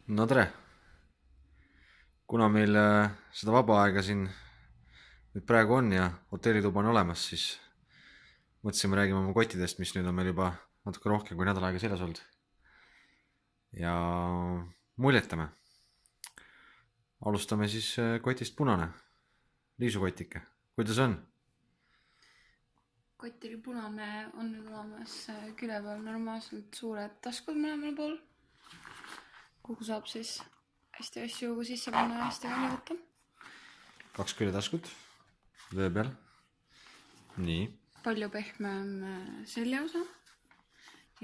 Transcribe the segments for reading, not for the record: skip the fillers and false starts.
No tere, kuna meil seda vaba aega siin nüüd praegu on ja hotellituba on olemas, siis mõtlesime, räägime oma kottidest, mis nüüd on meil juba natuke rohkem kui nädal aega seljas olnud. Ja muljetame. Alustame siis kotist punane, liisukotike. Kuidas on? Kotili punane on nüüd olemas külje peal normaalselt suured taskud mõlemal pool, kuhu saab siis hästi asju sisse panna ja hästi välja võtta. 2 küljetaskut vöö peal. Nii. Palju pehmem seljaosa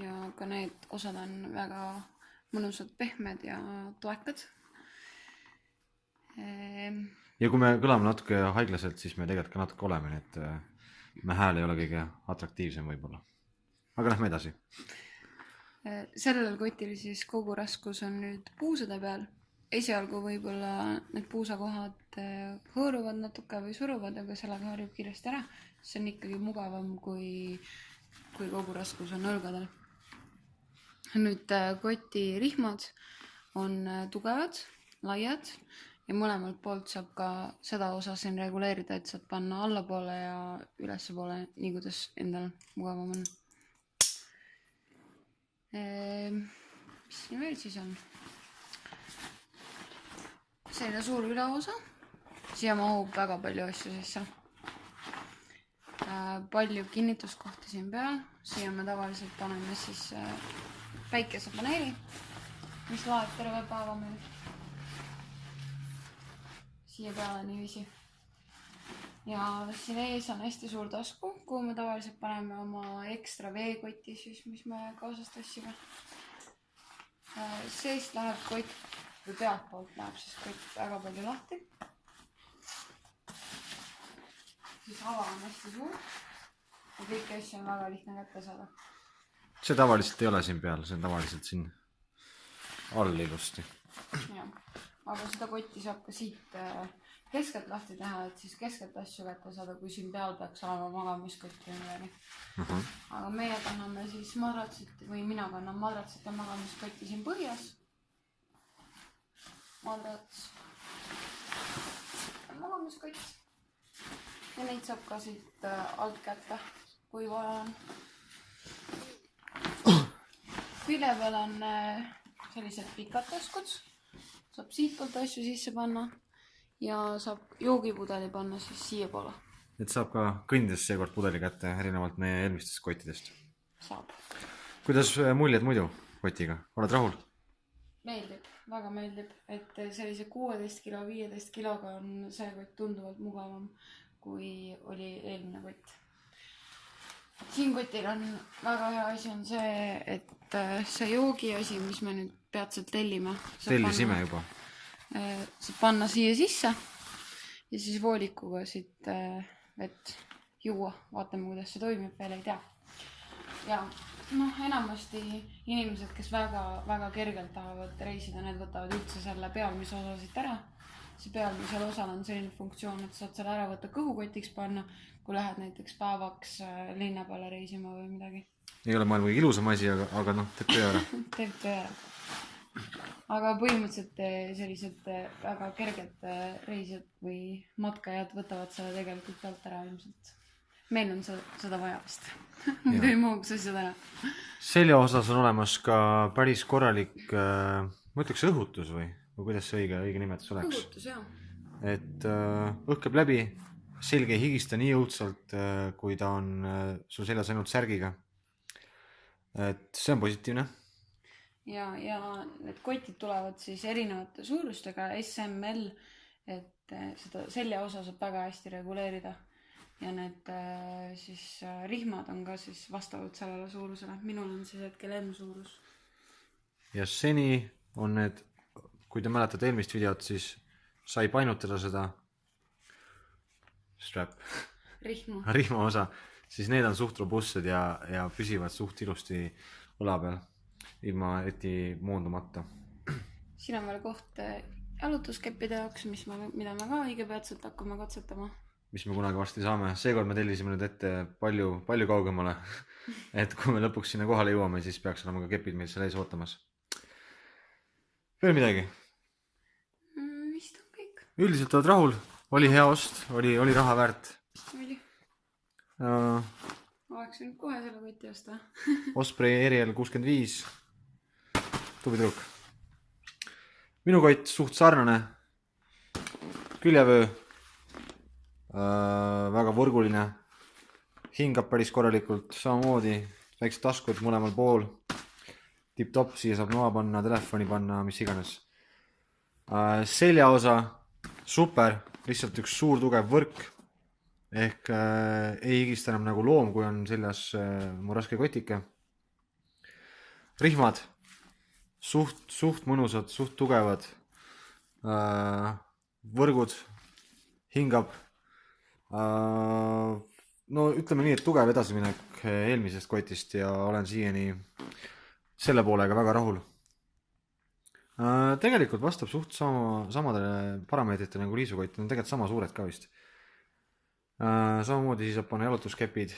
ja ka need osad on väga mõnusad pehmed ja toekad. Ja kui me kõlame natuke haiglaselt, siis me tegelikult ka natuke oleme, nii et me hääl ei ole kõige atraktiivsem võib-olla. Aga lähme edasi. Sellel kotil siis kogu raskus on nüüd puusade peal. Esialgu võib-olla need puusakohad hõõruvad natuke või suruvad, aga sellega harjub kiiresti ära. See on ikkagi mugavam, kui kogu raskus on õlgadel. Nüüd koti rihmad on tugevad, laiad ja mõlemalt poolt saab ka seda osa siin reguleerida, et saad panna allapoole ja ülespoole, nii kuidas endal mugavam on. Mis siin veel siis on? Selline suur üleosa. Siia mahub väga palju asju sisse. Palju kinnituskohti siin peal. Siia me tavaliselt paneme siis päikesepaneeli, mis laeb terve päeva meil. Siia peale niiviisi. Ja siin ees on hästi suur tasku, kuhu me tavaliselt paneme oma ekstra veekoti siis, mis me kaasast tassime. Seest läheb kott või pealt poolt läheb siis kott väga palju lahti. Siis ava on hästi suur ja kõiki asju on väga lihtne kätte saada. See tavaliselt ei ole siin peal, see on tavaliselt siin all ilusti. Ja. Aga seda kotti saab ka siit keskelt lahti teha, et siis keskelt asju kätte saada, kui siin peal peaks olema magamiskott või midagi. Aga meie kanname siis madratsit või mina kannan madratsit ja magamiskotti siin põhjas. Madrats ja magamiskott. Ja neid saab ka siit alt kätte, kui vaja on. Külje peal on sellised pikad taskud. Saab siit poolt asju sisse panna ja saab joogipudeli panna siis siia poole. Et saab ka kõndides seekord pudeli kätte erinevalt meie eelmistest kottidest. Saab. Kuidas muljed muidu kotiga? Oled rahul? Meeldib, väga meeldib, et sellise 16 kilo, 15 kiloga on see kott tunduvalt mugavam, kui oli eelmine kott. Siin kotil on väga hea asi on see, et see joogi asi, mis me nüüd peatselt tellime. Tellisime juba. Saab panna siia sisse ja siis voolikuga siit vett juua. Vaatame, kuidas see toimib, veel ei tea. Ja enamasti inimesed, kes väga kergelt tahavad reisida, need võtavad üldse selle pealmise osa siit ära. See pealmisel osal on selline funktsioon, et saad selle ära võtta kõhukotiks panna, kui lähed näiteks päevaks linna peale reisima või midagi. Ei ole maailma kõige ilusam asi, aga teeb töö ära. Teeb töö ära. Aga põhimõtteliselt sellised väga kerged reisijad või matkajad võtavad selle tegelikult pealt ära ilmselt. Meil on seda vaja vist. Muidu ei mahuks asjad ära. Selja osas on olemas ka päris korralik, ma ütleks õhutus või kuidas see õige nimetus oleks? Õhutus, jah. Et õhkeb läbi, selge ei higista nii õudselt, kui ta on sul seljas ainult särgiga. Et see on positiivne. Ja need kotid tulevad siis erinevate suurustega SML, et seda selja osa saab väga hästi reguleerida. Ja need siis rihmad on ka siis vastavalt sellele suurusele. Minul on siis hetkel M suurus. Ja seni on need, kui te mäletad eelmist videot, siis sai painutada seda rihma osa, siis need on suht robustsed ja püsivad suht ilusti õla peal, ilma eti moondumata. Siin on veel koht jalutuskeppide jaoks, mida me ka õige peatselt hakkame katsetama. Mis me kunagi varsti saame. Seekord me tellisime nüüd ette palju kaugemale. Et kui me lõpuks sinna kohale jõuame, siis peaks olema ka kepid meil seal ees ootamas. veel midagi? Vist on kõik. Üldiselt oled rahul? Oli hea ost? Oli raha väärt? Oli. Uh, Oleks nüüd kohe selle koti osta. Osprey Eriel 65. Tubli tüdruk. Minu kott suht sarnane. Küljevöö. Väga võrguline. Hingab päris korralikult. Samamoodi. Väiksed taskud mõlemal pool. Tip-top, siia saab noa panna, telefoni panna, mis iganes. Seljaosa. Super. Lihtsalt üks suur tugev võrk. Ehk ei higista enam nagu loom, kui on seljas mu raske kotike. Rihmad. Suht mõnusad, suht tugevad. Võrgud. Hingab. No ütleme nii, et tugev edasiminek eelmisest kotist ja olen siiani selle poolega väga rahul. Tegelikult vastab suht samadele parameetritele nagu liisukott, on tegelikult sama suured ka vist. Samamoodi siis saab panna jalutuskepid,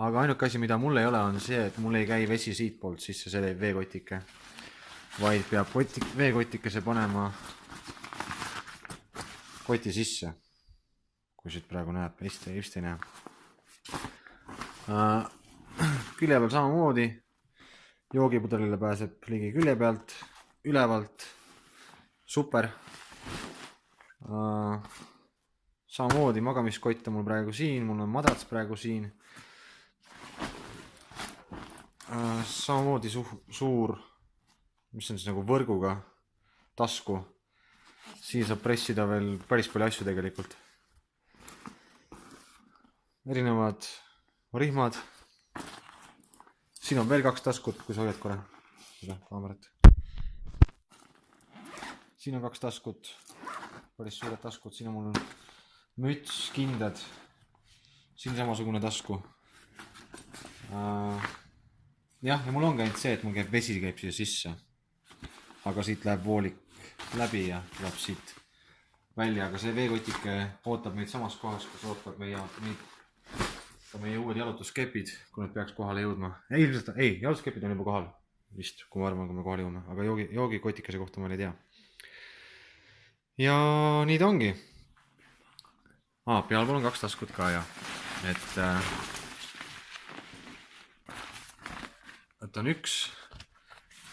aga ainuke asi, mida mul ei ole, on see, et mul ei käi vesi siit poolt sisse selle veekotike, vaid peab veekotikese panema koti sisse, kui siit praegu näeb, just ei näe. Külje peal samamoodi, joogipudelile pääseb ligi külje pealt, ülevalt, super. Samamoodi magamiskott on mul praegu siin, mul on madrats praegu siin. Samamoodi suur, mis on siis nagu võrguga tasku. Siin saab pressida veel päris palju asju tegelikult. Erinevad rihmad. Siin on veel 2 taskut, kui sa hoiad korra seda kaamerat. Siin on 2 taskut, päris suured taskud, siin on mul müts, kindad, siin samasugune tasku. Jah, ja mul on käinud see, et mul vesi käib siia sisse, aga siit läheb voolik läbi ja tuleb siit välja, aga see veekotike ootab meid samas kohas, kus ootab meie uued jalutuskepid, kui need peaks kohale jõudma. Ei, jalutuskepid on juba kohal vist, kui ma arvan, kui me kohale jõume, aga joogikotikese kohta ma ei tea. Ja nii ta ongi. Pealpool on 2 taskut ka ja, et on 1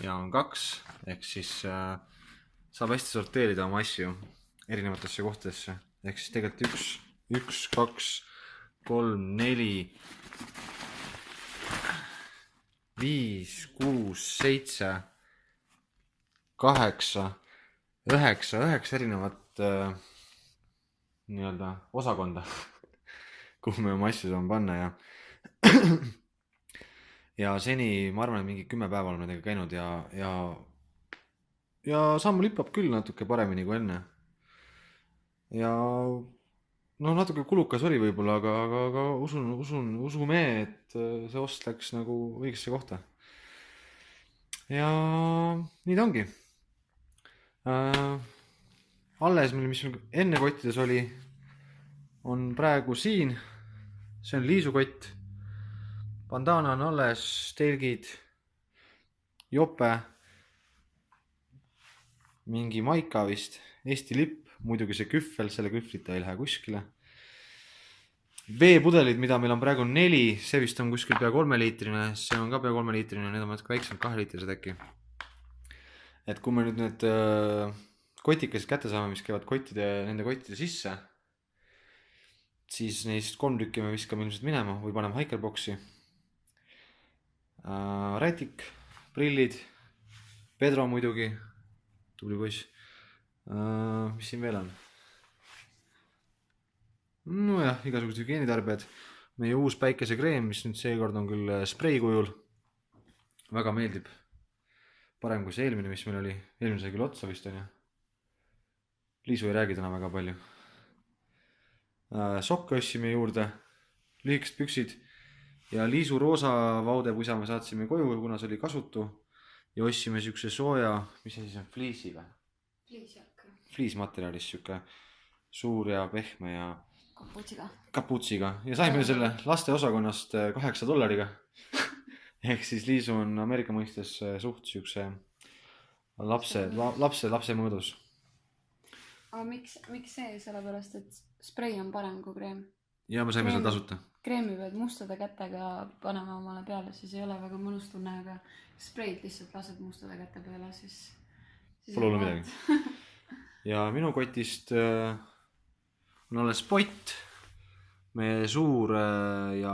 ja on 2, ehk siis saab hästi sorteerida oma asju erinevatesse kohtadesse, ehk siis tegelikult 1, 2, 3, 4, 5, 6, 7, 8, 9 erinevat nii-öelda osakonda, kuhu me oma asju saame panna ja seni ma arvan, et mingi 10 päeva olen nendega käinud ja samm lippab küll natuke paremini kui enne. Ja no natuke kulukas oli võib-olla, aga usume, et see ost läks nagu õigesse kohta. Ja nii ta ongi. Alles, mis enne kottides oli, on praegu siin. See on liisukott. Bandana on alles, telgid, jope, mingi maika vist, Eesti lipp, muidugi see kühvel, selle kühvlita ei lähe kuskile. Veepudelid, mida meil on praegu 4, see vist on kuskil pea 3-liitrine, see on ka pea 3-liitrine, need on natuke väiksemad 2-liitrised äkki. Et kui me nüüd need kotikesed kätte saame, mis käivad nende kottide sisse, siis neist 3 tükki me viskame ilmselt minema või paneme hikerboksi. Rätik, prillid, Pedro muidugi, tubli poiss. Mis siin veel on? Nojah, igasugused hügieenitarbed. Meie uus päikesekreem, mis nüüd seekord on küll sprei kujul. Väga meeldib. Parem kui see eelmine, mis meil oli. Eelmine sai küll otsa vist on ja. Liisu ei räägi täna väga palju. Sokke ossime juurde. Lühikesed püksid. Ja Liisu roosa vaudepusa me saatsime koju, kuna see oli kasutu. Ja ossime siukse sooja, mis see siis on, fliisi või? Fliismaterjalis siuke suur ja pehme ja kaputsiga. Ja saime selle laste osakonnast $8. Ehk siis Liisu on Ameerika mõistes suht siukse lapse mõõdus. aga miks see, sellepärast et sprei on parem kui kreem. Ja me saime seda tasuta. Kreemi pead mustade kätega panema omale peale, siis ei ole väga mõnus tunne, aga spreid lihtsalt lased mustade käte peale, siis pole hullu midagi. Ja minu kotist on alles pott. Meie suur ja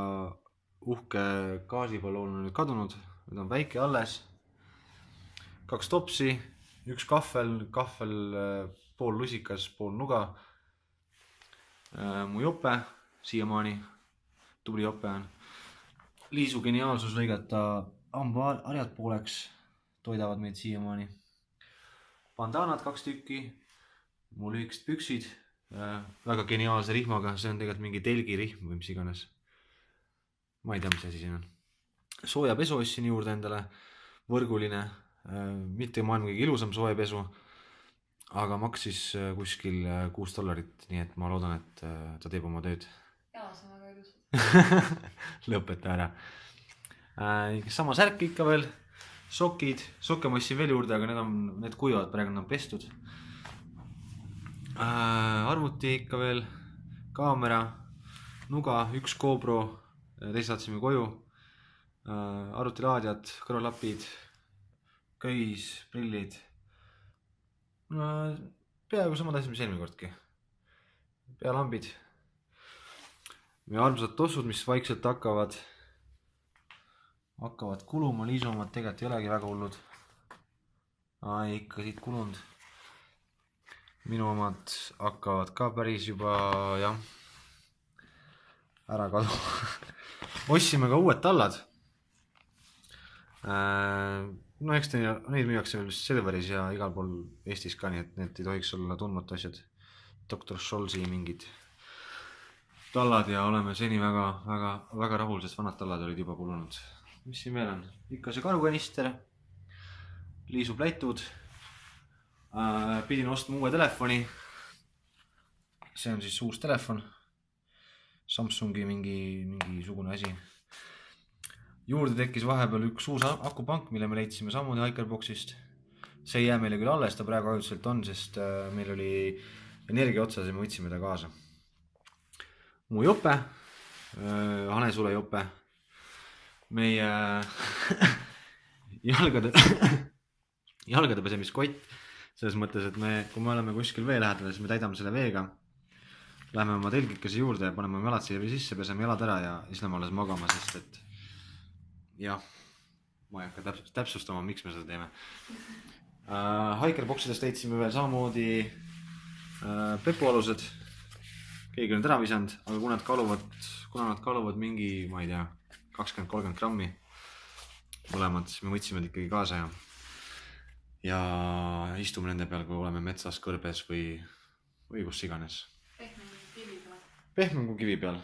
uhke gaasiballoon on nüüd kadunud. Nüüd on väike alles. 2 topsi, 1 kahvel, pool lusikas, pool nuga. Mu jope siiamaani, tubli jope on. Liisu geniaalsus lõigata hambaharjad pooleks, toidavad meid siiamaani. Bandanad 2 tükki, mu lühikesed püksid, väga geniaalse rihmaga, see on tegelikult mingi telgirihm või mis iganes. Ma ei tea, mis asi siin on. Soojapesu ostsin juurde endale, võrguline, mitte maailma kõige ilusam soojapesu, aga maksis kuskil $6, nii et ma loodan, et ta teeb oma tööd. Jaa, see on väga ilusad. Lõpeta ära. Sama särk ikka veel, sokid, sokke ma ostsin veel juurde, aga need kuivavad, praegu nad on pestud. Arvuti ikka veel, kaamera, nuga, 1 GoPro, teise saatsime koju, arvutilaadjad, kõrvalapid, köis, prillid. Peaaegu samad asjad, mis eelmine kordki. Pealambid. Meie armsad tossud, mis vaikselt hakkavad kuluma, Liisu omad tegelikult ei olegi väga hullud. Ikka siit kulunud. Minu omad hakkavad ka päris juba, jah, ära kadu. Ostsime ka uued tallad. No eks neid müüakse veel Selveris ja igal pool Eestis ka, nii et need ei tohiks olla tundmatu asjad. Dr. Scholzi mingid tallad ja oleme seni väga rahul, sest vanad tallad olid juba kulunud. Mis siin veel on? Ikka see karukanister, Liisu plätud, pidin ostma uue telefoni. See on siis uus telefon, Samsungi mingisugune asi. Juurde tekkis vahepeal üks uus akupank, mille me leidsime samuti Hikerboxist. See ei jää meile küll alles, ta praegu ajutiselt on, sest meil oli energia otsas ja me võtsime ta kaasa. Mu jope, hanesule jope, meie jalgade pesemiskott, selles mõttes, et kui me oleme kuskil vee lähedal, siis me täidame selle veega, läheme oma telgikese juurde ja paneme jalad siia sisse, peseme jalad ära ja siis lähme alles magama, sest et jah, ma ei hakka täpsustama, miks me seda teeme. Hikerboxidest leidsime veel samamoodi pepualused, keegi on ära visanud, aga kuna nad kaluvad mingi, ma ei tea, 20-30 grammi mõlemad, siis me võtsime ikkagi kaasa ja istume nende peal, kui oleme metsas, kõrbes või kus iganes. Pehmem kui kivi peal.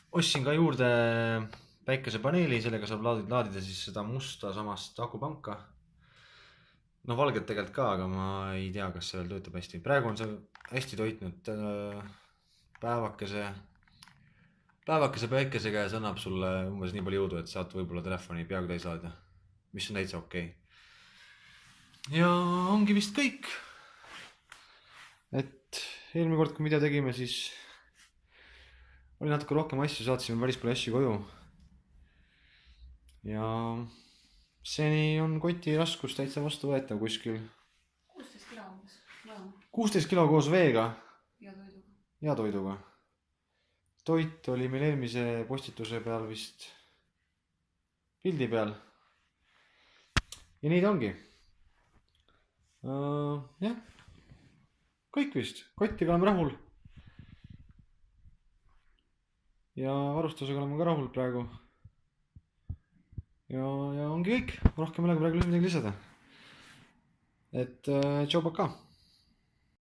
Ostsin ka juurde päikesepaneeli, sellega saab laadida siis seda musta samast akupanka. No valget tegelikult ka, aga ma ei tea, kas see veel töötab hästi. Praegu on see hästi toitnud päevakese päikesega ja see annab sulle umbes nii palju jõudu, et saad võib-olla telefoni peaaegu täis laadida, mis on täitsa okei. Ja ongi vist kõik. Et eelmine kord, kui mida tegime, siis oli natuke rohkem asju, saatsime päris palju asju koju. Ja seni on koti raskus täitsa vastu võetav kuskil. 16 kilo umbes. 16 kilo koos veega. Ja toiduga. Toit oli meil eelmise postituse peal vist pildi peal. Ja nii ta ongi. Jah, kõik vist. Kotiga oleme rahul. Ja varustusega oleme ka rahul praegu. Ja ongi kõik. Rohkem midagi praegu midagi lisada. Et tšau, paka!